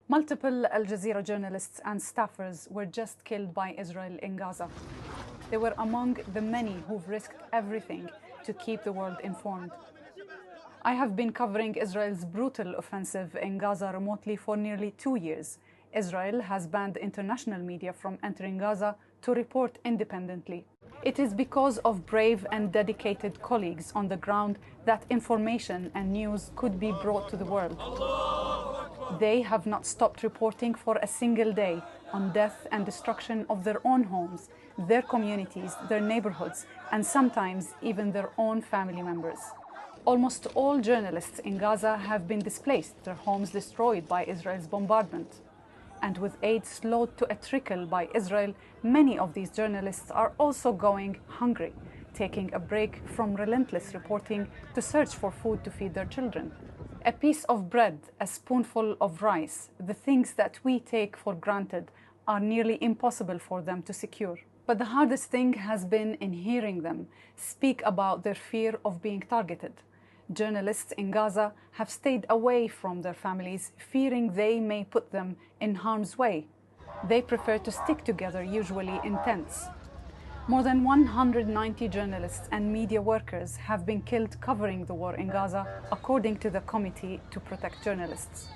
Multiple Al Jazeera journalists and staffers were just killed by Israel in Gaza. They were among the many who've risked everything to keep the world informed. I have been covering Israel's brutal offensive in Gaza remotely for nearly 2 years. Israel has banned international media from entering Gaza to report independently. It is because of brave and dedicated colleagues on the ground that information and news could be brought to the world. They have not stopped reporting for a single day on death and destruction of their own homes, their communities, their neighborhoods, and sometimes even their own family members. Almost all journalists in Gaza have been displaced, their homes destroyed by Israel's bombardment. And with aid slowed to a trickle by Israel, many of these journalists are also going hungry, taking a break from relentless reporting to search for food to feed their children. A piece of bread, a spoonful of rice, the things that we take for granted are nearly impossible for them to secure. But the hardest thing has been in hearing them speak about their fear of being targeted. Journalists in Gaza have stayed away from their families, fearing they may put them in harm's way. They prefer to stick together, usually in tents. More than 190 journalists and media workers have been killed covering the war in Gaza, according to the Committee to Protect Journalists.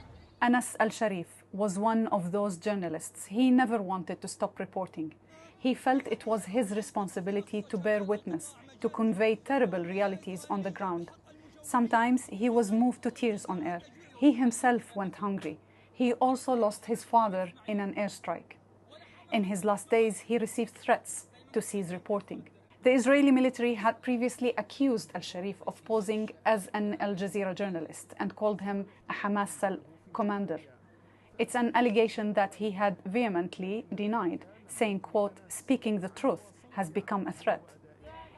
Anas al-Sharif was one of those journalists. He never wanted to stop reporting. He felt it was his responsibility to bear witness, to convey terrible realities on the ground. Sometimes he was moved to tears on air. He himself went hungry. He also lost his father in an airstrike. In his last days, he received threats to cease reporting. The Israeli military had previously accused al-Sharif of posing as an Al Jazeera journalist and called him a Hamas cell commander. It's an allegation that he had vehemently denied, saying, quote, "Speaking the truth has become a threat."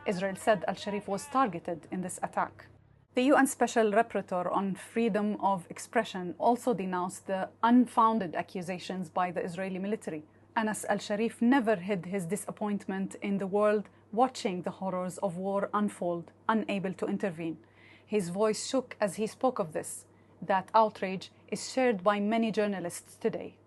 Israel said al-Sharif was targeted in this attack. The UN Special Rapporteur on Freedom of Expression also denounced the unfounded accusations by the Israeli military. Anas al-Sharif never hid his disappointment in the world watching the horrors of war unfold, unable to intervene. His voice shook as he spoke of this. That outrage is shared by many journalists today.